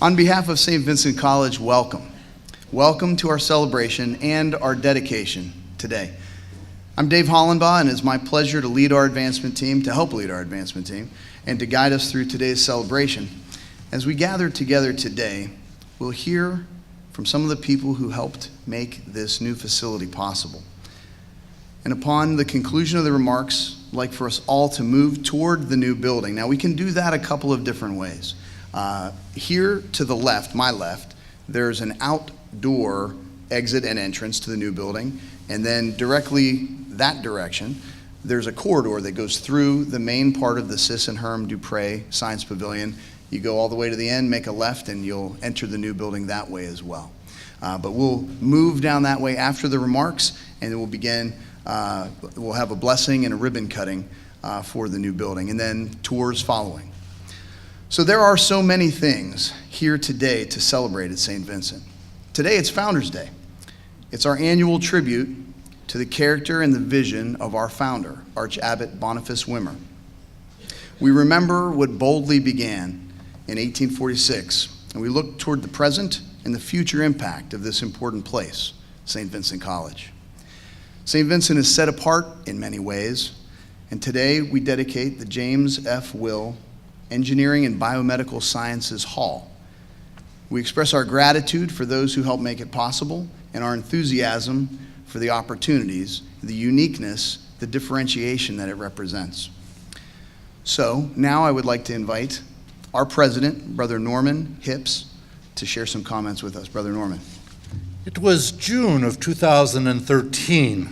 On behalf of St. Vincent College, welcome. Welcome to our celebration and our dedication today. I'm Dave Hollenbaugh, and it's my pleasure to help lead our advancement team, and to guide us through today's celebration. As we gather together today, we'll hear from some of the people who helped make this new facility possible. And upon the conclusion of the remarks, I'd like for us all to move toward the new building. Now, we can do that a couple of different ways. Here to the left, my left, there's an outdoor exit and entrance to the new building, and then directly that direction, there's a corridor that goes through the main part of the Sis and Herm Dupré Science Pavilion. You go all the way to the end, make a left, and you'll enter the new building that way as well. But we'll move down that way after the remarks, and then we'll begin. We'll have a blessing and a ribbon cutting for the new building, and then tours following. So there are so many things here today to celebrate at St. Vincent. Today it's Founders Day. It's our annual tribute to the character and the vision of our founder, Archabbot Boniface Wimmer. We remember what boldly began in 1846, and we look toward the present and the future impact of this important place, St. Vincent College. St. Vincent is set apart in many ways, and today we dedicate the James F. Will Engineering and Biomedical Sciences Hall. We express our gratitude for those who helped make it possible and our enthusiasm for the opportunities, the uniqueness, the differentiation that it represents. So now I would like to invite our president, Brother Norman Hips, to share some comments with us. Brother Norman. It was June of 2013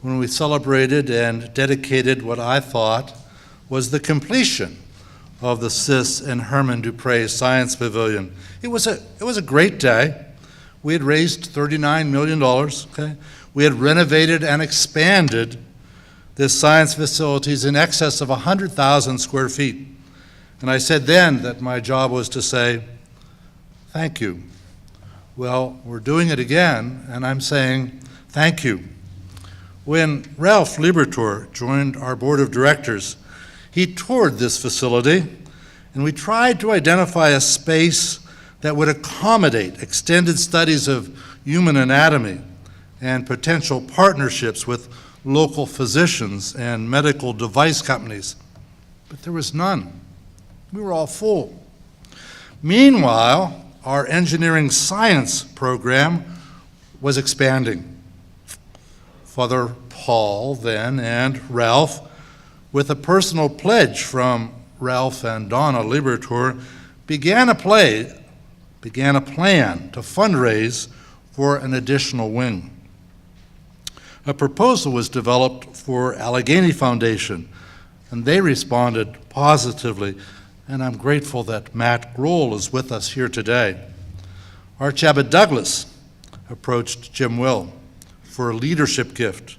when we celebrated and dedicated what I thought was the completion of the Sis and Herman Dupré Science Pavilion. It was a great day. We had raised $39 million. Okay? We had renovated and expanded this science facilities in excess of 100,000 square feet. And I said then that my job was to say, thank you. Well, we're doing it again, and I'm saying thank you. When Ralph Liberatore joined our board of directors, he toured this facility, and we tried to identify a space that would accommodate extended studies of human anatomy and potential partnerships with local physicians and medical device companies. But there was none. We were all full. Meanwhile, our engineering science program was expanding. Father Paul then and Ralph, with a personal pledge from Ralph and Donna Liberatore, began a plan to fundraise for an additional wing. A proposal was developed for Allegheny Foundation, and they responded positively, and I'm grateful that Matt Grohl is with us here today. Archabbot Douglas approached Jim Will for a leadership gift,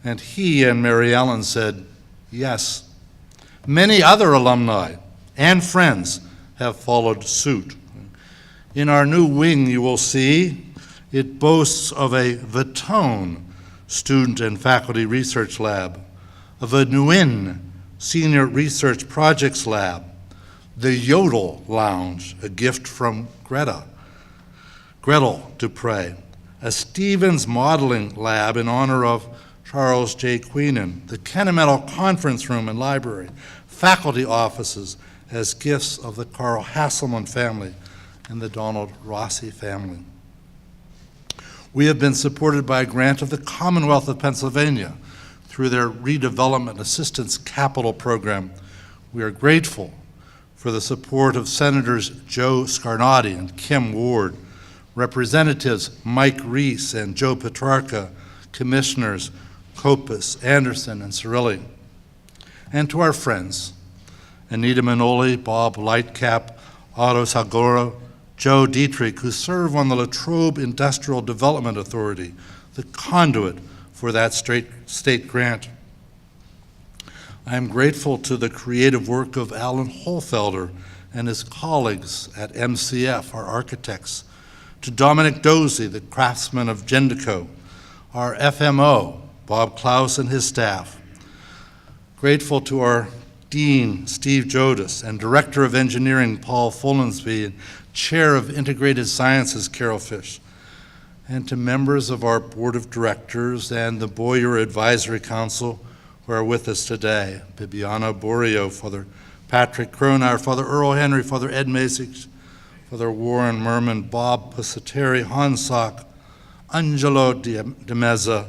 and he and Mary Ellen said yes. Many other alumni and friends have followed suit. In our new wing, you will see it boasts of a Vitone student and faculty research lab, of a Nguyen senior research projects lab, the Yodel Lounge, a gift from Gretel Dupré, a Stevens modeling lab in honor of Charles J. Queenan, the Kennemetal Conference Room and Library, faculty offices as gifts of the Carl Hasselman family and the Donald Rossi family. We have been supported by a grant of the Commonwealth of Pennsylvania through their Redevelopment Assistance Capital Program. We are grateful for the support of Senators Joe Scarnati and Kim Ward, Representatives Mike Reese and Joe Petrarca, Commissioners Kopis, Anderson, and Cirilli. And to our friends, Anita Manoli, Bob Lightcap, Otto Sagoro, Joe Dietrich, who serve on the Latrobe Industrial Development Authority, the conduit for that state grant. I am grateful to the creative work of Alan Holfelder and his colleagues at MCF, our architects, to Dominic Dozy, the craftsman of Gendico, our FMO, Bob Klaus and his staff. Grateful to our Dean Steve Jodis, and Director of Engineering Paul Follinsby, and Chair of Integrated Sciences Carol Fish, and to members of our Board of Directors and the Boyer Advisory Council who are with us today, Bibiana Borio, Father Patrick Cronauer, Father Earl Henry, Father Ed Masich, Father Warren Merman, Bob Pusateri, Hans Sock, Angelo de Meza,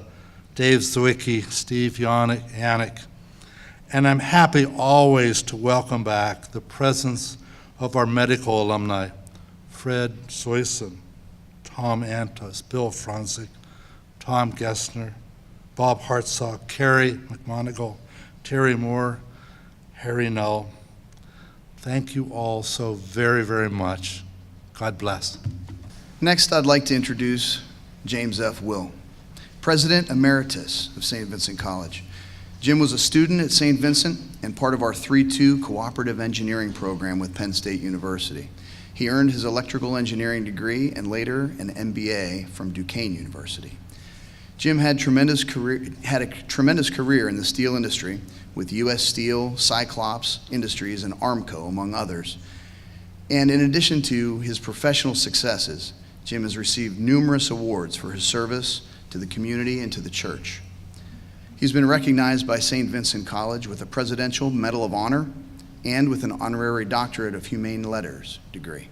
Dave Nowicki, Steve Yannick, and I'm happy always to welcome back the presence of our medical alumni, Fred Soyson, Tom Antos, Bill Franzik, Tom Gessner, Bob Hartsock, Carrie McMonigal, Terry Moore, Harry Null. Thank you all so very, very much. God bless. Next, I'd like to introduce James F. Will, President Emeritus of St. Vincent College. Jim was a student at St. Vincent and part of our 3-2 cooperative engineering program with Penn State University. He earned his electrical engineering degree and later an MBA from Duquesne University. Jim had a tremendous career in the steel industry with U.S. Steel, Cyclops Industries, and Armco, among others. And in addition to his professional successes, Jim has received numerous awards for his service to the community and to the church. He's been recognized by St. Vincent College with a Presidential Medal of Honor and with an Honorary Doctorate of Humane Letters degree.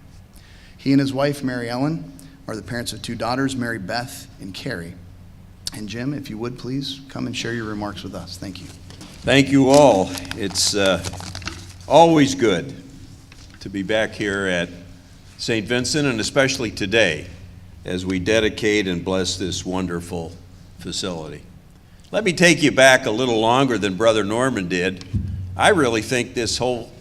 He and his wife, Mary Ellen, are the parents of 2 daughters, Mary Beth and Carrie. And Jim, if you would please come and share your remarks with us. Thank you. Thank you all. It's always good to be back here at St. Vincent, and especially today as we dedicate and bless this wonderful facility. Let me take you back a little longer than Brother Norman did. I really think this whole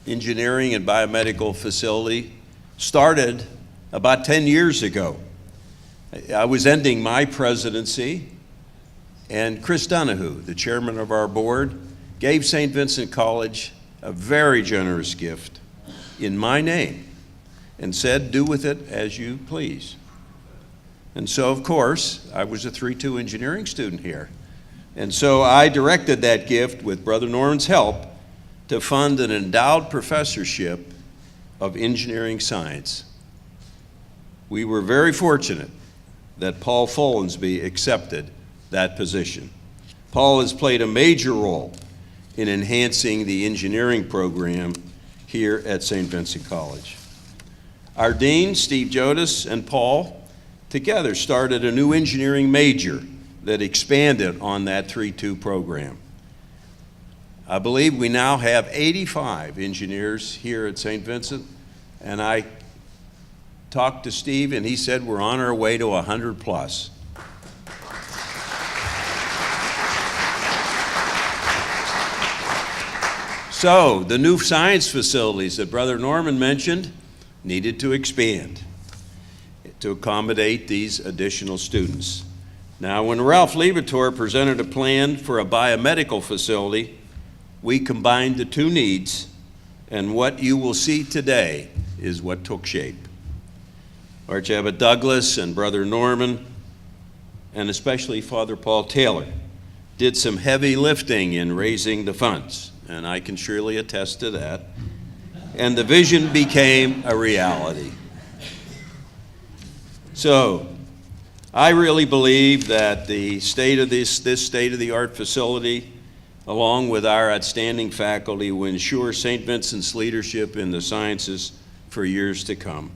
engineering and biomedical facility started about 10 years ago. I was ending my presidency, and Chris Donahue, the chairman of our board, gave St. Vincent College a very generous gift in my name and said, do with it as you please. And so, of course, I was a 3-2 engineering student here. And so I directed that gift, with Brother Norman's help, to fund an endowed professorship of engineering science. We were very fortunate that Paul Follinsby accepted that position. Paul has played a major role in enhancing the engineering program here at St. Vincent College. Our dean, Steve Jodis, and Paul together started a new engineering major that expanded on that 3-2 program. I believe we now have 85 engineers here at St. Vincent, and I talked to Steve and he said we're on our way to 100 plus. So the new science facilities that Brother Norman mentioned needed to expand to accommodate these additional students. Now, when Ralph Liberatore presented a plan for a biomedical facility, we combined the 2 needs, and what you will see today is what took shape. Archabbot Douglas and Brother Norman, and especially Father Paul Taylor, did some heavy lifting in raising the funds, and I can surely attest to that. And the vision became a reality. So, I really believe that the state of this state-of-the-art facility, along with our outstanding faculty, will ensure St. Vincent's leadership in the sciences for years to come.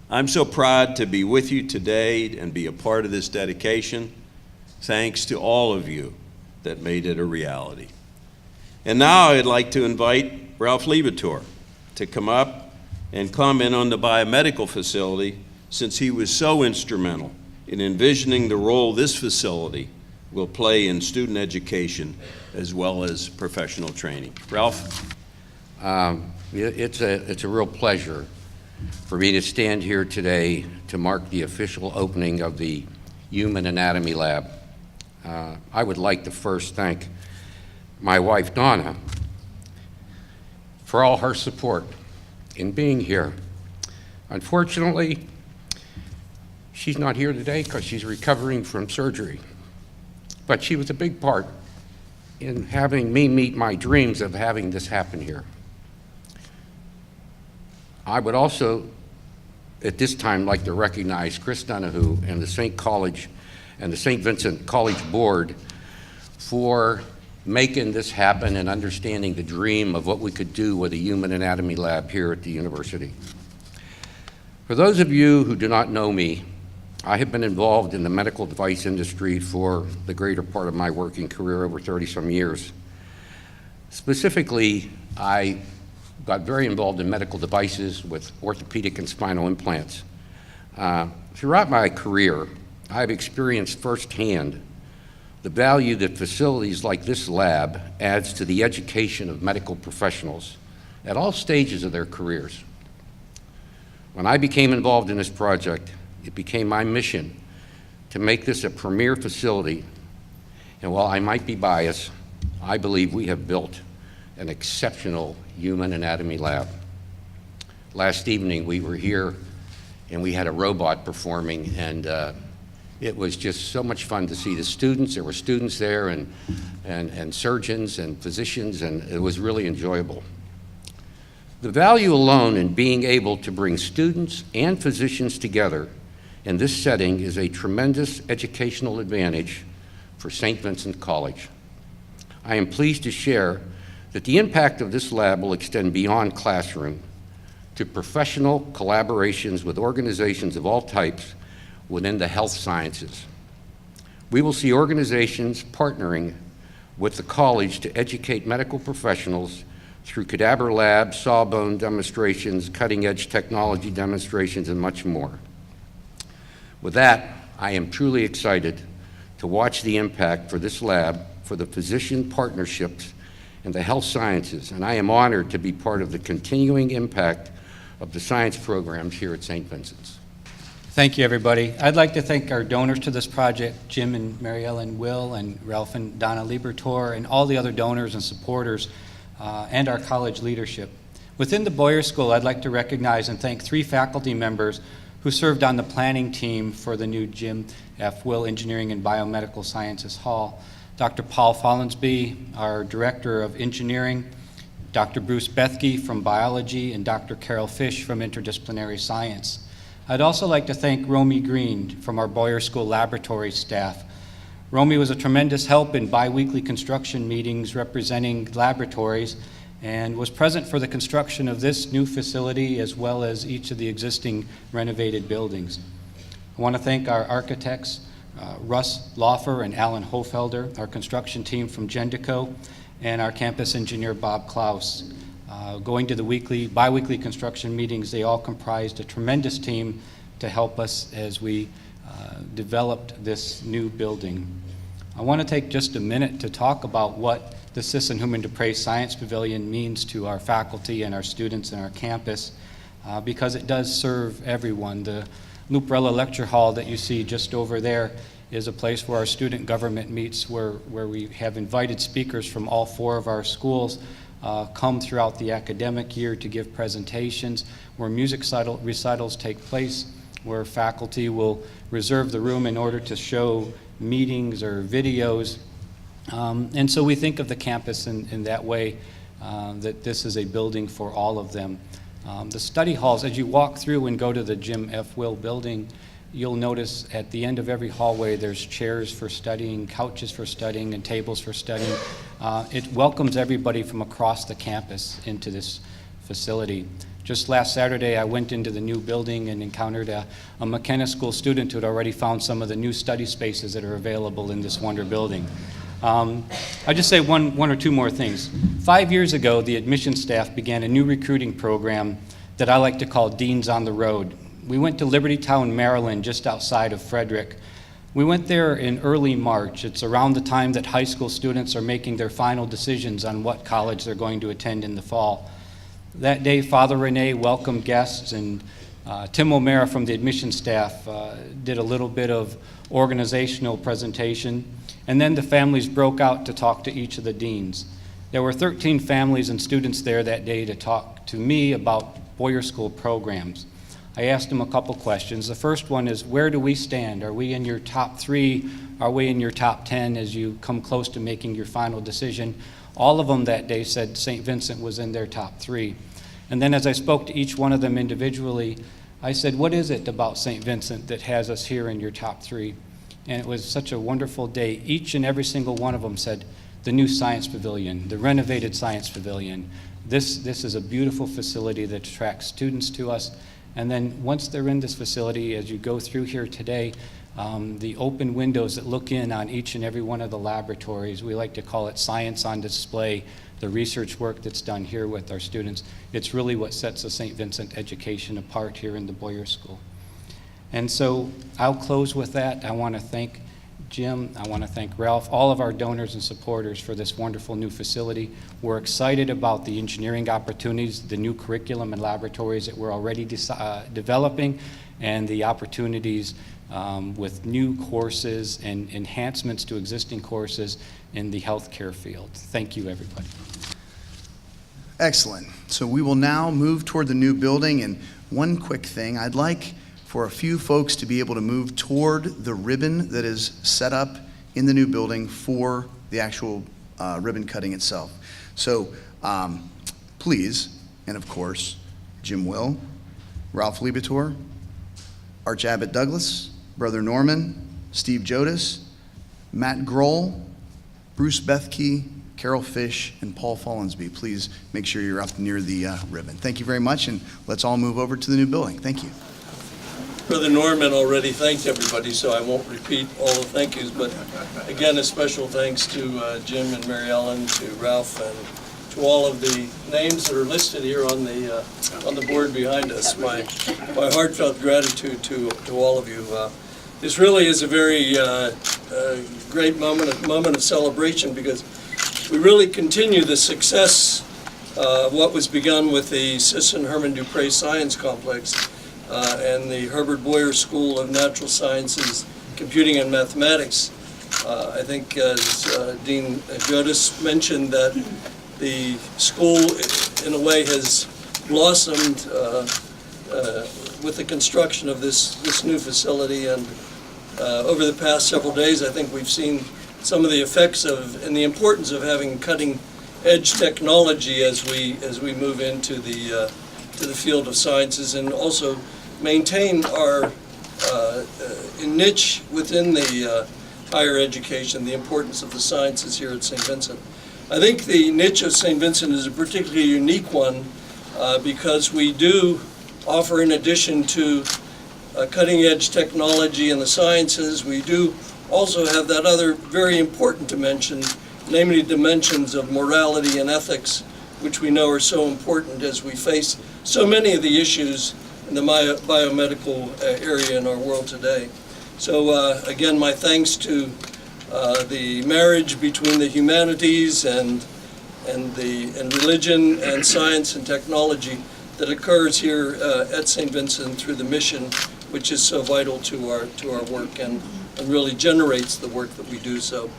I'm so proud to be with you today and be a part of this dedication. Thanks to all of you that made it a reality. And now I'd like to invite Ralph Liberatore to come up and comment on the biomedical facility, since he was so instrumental in envisioning the role this facility will play in student education as well as professional training. Ralph? It's a real pleasure for me to stand here today to mark the official opening of the Human Anatomy Lab. I would like to first thank my wife, Donna, for all her support in being here. Unfortunately, she's not here today because she's recovering from surgery, but she was a big part in having me meet my dreams of having this happen here. I would also, at this time, like to recognize Chris Donahue and the St. College and the St. Vincent College Board for making this happen and understanding the dream of what we could do with a human anatomy lab here at the university. For those of you who do not know me, I have been involved in the medical device industry for the greater part of my working career, over 30-some years. Specifically, I got very involved in medical devices with orthopedic and spinal implants. Throughout my career, I've experienced firsthand the value that facilities like this lab adds to the education of medical professionals at all stages of their careers. When I became involved in this project, it became my mission to make this a premier facility, and while I might be biased, I believe we have built an exceptional human anatomy lab. Last evening we were here and we had a robot performing, and it was just so much fun to see the students. There were students there and surgeons and physicians, and it was really enjoyable. The value alone in being able to bring students and physicians together in this setting is a tremendous educational advantage for St. Vincent College. I am pleased to share that the impact of this lab will extend beyond classroom to professional collaborations with organizations of all types within the health sciences. We will see organizations partnering with the college to educate medical professionals through cadaver labs, sawbone demonstrations, cutting-edge technology demonstrations, and much more. With that, I am truly excited to watch the impact for this lab, for the physician partnerships, and the health sciences, and I am honored to be part of the continuing impact of the science programs here at St. Vincent's. Thank you, everybody. I'd like to thank our donors to this project, Jim and Marielle and Will and Ralph and Donna Liberatore, and all the other donors and supporters, and our college leadership. Within the Boyer School, I'd like to recognize and thank 3 faculty members who served on the planning team for the new Jim F. Will Engineering and Biomedical Sciences Hall. Dr. Paul Follensby, our Director of Engineering, Dr. Bruce Bethke from Biology, and Dr. Carol Fish from Interdisciplinary Science. I'd also like to thank Romy Green from our Boyer School Laboratory staff. Romy was a tremendous help in bi-weekly construction meetings representing laboratories and was present for the construction of this new facility as well as each of the existing renovated buildings. I want to thank our architects, Russ Laufer and Alan Hofelder, our construction team from Gendico, and our campus engineer, Bob Klaus. Going to the bi-weekly construction meetings, they all comprised a tremendous team to help us as we developed this new building. I want to take just a minute to talk about what the Sisson-Human Dupré Science Pavilion means to our faculty and our students and our campus, because it does serve everyone. The Luparella Lecture Hall that you see just over there is a place where our student government meets, where we have invited speakers from all 4 of our schools come throughout the academic year to give presentations, where music recitals take place, where faculty will reserve the room in order to show meetings or videos. And so we think of the campus in that way, that this is a building for all of them. The study halls, as you walk through and go to the Jim F. Will building, you'll notice at the end of every hallway there's chairs for studying, couches for studying, and tables for studying. It welcomes everybody from across the campus into this facility. Just last Saturday, I went into the new building and encountered a McKenna School student who had already found some of the new study spaces that are available in this wonder building. I'll just say one or two more things. 5 years ago, the admissions staff began a new recruiting program that I like to call Deans on the Road. We went to Libertytown, Maryland, just outside of Frederick. We went there in early March. It's around the time that high school students are making their final decisions on what college they're going to attend in the fall. That day, Father Rene welcomed guests, and Tim O'Mara from the admissions staff did a little bit of organizational presentation, and then the families broke out to talk to each of the deans. There were 13 families and students there that day to talk to me about Boyer School programs. I asked them a couple questions. The first one is, where do we stand? Are we in your top 3? Are we in your top 10 as you come close to making your final decision? All of them that day said St. Vincent was in their top 3. And then as I spoke to each one of them individually, I said, what is it about St. Vincent that has us here in your top 3? And it was such a wonderful day. Each and every single one of them said, the new science pavilion, the renovated science pavilion. This is a beautiful facility that attracts students to us. And then once they're in this facility, as you go through here today, the open windows that look in on each and every one of the laboratories, we like to call it science on display, the research work that's done here with our students. It's really what sets the St. Vincent education apart here in the Boyer School. And so I'll close with that. I want to thank Jim, I want to thank Ralph, all of our donors and supporters for this wonderful new facility. We're excited about the engineering opportunities, the new curriculum and laboratories that we're already developing, and the opportunities with new courses and enhancements to existing courses in the healthcare field. Thank you, everybody. Excellent. So we will now move toward the new building, and one quick thing, I'd like for a few folks to be able to move toward the ribbon that is set up in the new building for the actual ribbon cutting itself. So please, and of course, Jim Will, Ralph Liberatore, Archabbot Douglas, Brother Norman, Steve Jodis, Matt Grohl, Bruce Bethke, Carol Fish, and Paul Follansby. Please make sure you're up near the ribbon. Thank you very much, and let's all move over to the new building. Thank you. Brother Norman already thanked everybody, so I won't repeat all the thank yous, but again, a special thanks to Jim and Mary Ellen, to Ralph, and to all of the names that are listed here on the board behind us. My heartfelt gratitude to all of you. This really is a very great moment of celebration, because we really continue the success of what was begun with the Sisson Herman Dupré Science Complex and the Herbert Boyer School of Natural Sciences, Computing and Mathematics. I think as Dean Jodis mentioned, that the school in a way has blossomed with the construction of this new facility, and over the past several days I think we've seen some of the effects of and the importance of having cutting edge technology as we move into the field of sciences, and also maintain our niche within the higher education, the importance of the sciences here at St. Vincent. I think the niche of St. Vincent is a particularly unique one because we do offer, in addition to cutting edge technology in the sciences, we do also have that other very important dimension, namely dimensions of morality and ethics, which we know are so important as we face so many of the issues in the biomedical area in our world today. So again, my thanks to the marriage between the humanities and religion and science and technology that occurs here at St. Vincent through the mission, which is so vital to our work and really generates the work that we do. So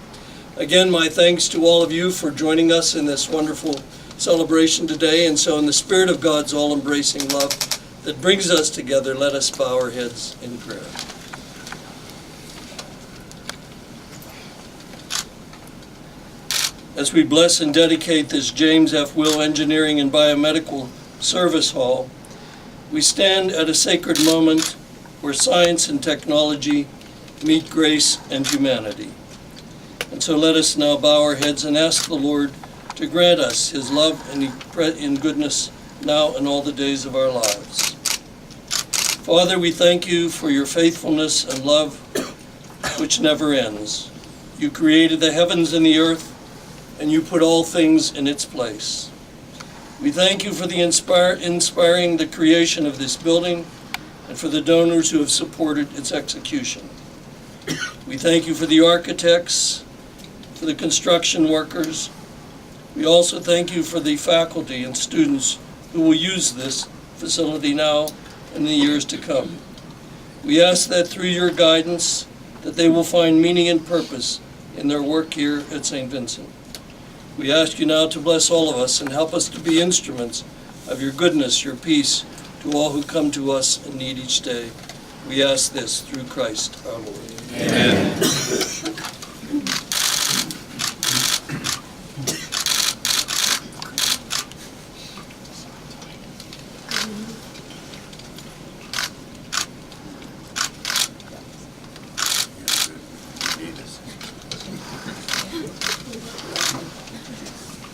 again, my thanks to all of you for joining us in this wonderful celebration today. And so in the spirit of God's all-embracing love that brings us together, let us bow our heads in prayer. As we bless and dedicate this James F. Will Engineering and Biomedical Service Hall, we stand at a sacred moment where science and technology meet grace and humanity. And so let us now bow our heads and ask the Lord to grant us His love and goodness now and all the days of our lives. Father, we thank you for your faithfulness and love which never ends. You created the heavens and the earth, and you put all things in its place. We thank you for the inspiring the creation of this building and for the donors who have supported its execution. We thank you for the architects, for the construction workers. We also thank you for the faculty and students who will use this facility now and in the years to come. We ask that through your guidance, that they will find meaning and purpose in their work here at St. Vincent. We ask you now to bless all of us and help us to be instruments of your goodness, your peace, to all who come to us in need each day. We ask this through Christ our Lord. Amen.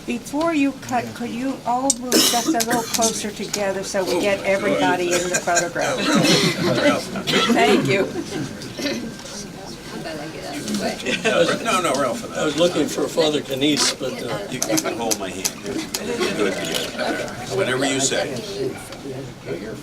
Before you cut, could you all move just a little closer together so we get everybody in the photograph? Thank you. No, Ralph. I was looking for Father Canise, but You can hold my hand. Good. Whatever you say. okay.